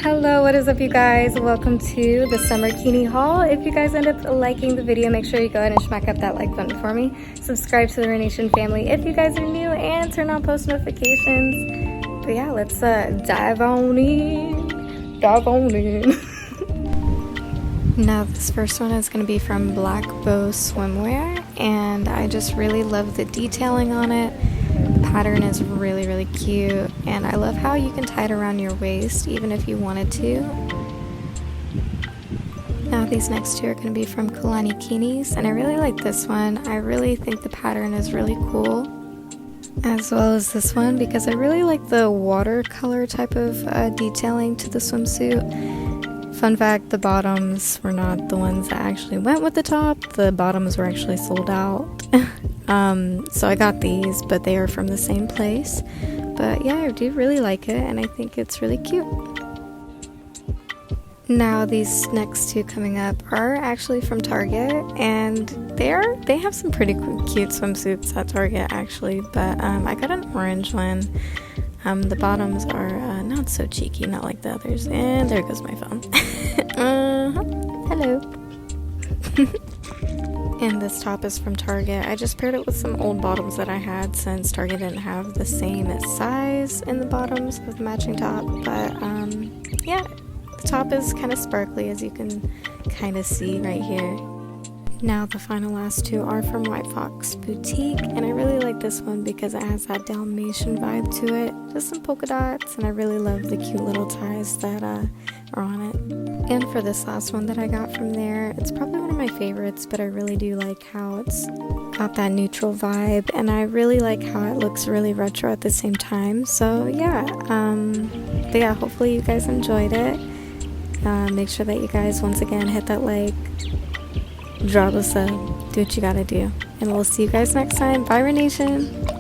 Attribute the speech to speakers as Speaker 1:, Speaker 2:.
Speaker 1: Hello, what is up you guys? Welcome to the summer kini haul. If you guys end up liking the video, make sure you go ahead and smack up that like button for me. Subscribe to the RENATION family if you guys are new, and turn on post notifications. But yeah, let's dive on in. Now this first one is going to be from BlackBough swimwear, and I just really love the detailing on it. The pattern is really cute, and I love how you can tie it around your waist even if you wanted to. Now these next two are going to be from KulaniKinis, and I really like this one. I really think the pattern is really cool, as well as this one, because I really like the watercolor type of detailing to the swimsuit. Fun fact, the bottoms were not the ones that actually went with the top. The bottoms were actually sold out. So I got these, but they are from the same place. But yeah, I do really like it, and I think it's really cute. Now these next two coming up are actually from Target, and they have some pretty cute swimsuits at Target actually, but I got an orange one. The bottoms are not so cheeky, not like the others. And there goes my phone. Hello. And this top is from Target. I just paired it with some old bottoms that I had, since Target didn't have the same size in the bottoms of the matching top. But yeah, the top is kind of sparkly, as you can kind of see right here. Now the final last two are from WhiteFox Boutique, and I really like this one because it has that Dalmatian vibe to it. Just some polka dots, and I really love the cute little ties that are on it. And for this last one that I got from there, it's probably one of my favorites, but I really do like how it's got that neutral vibe, and I really like how it looks really retro at the same time. So yeah, but yeah, hopefully you guys enjoyed it. Make sure that you guys once again hit that like, drop a sub, do what you gotta do, and we'll see you guys next time. Bye, RENATION.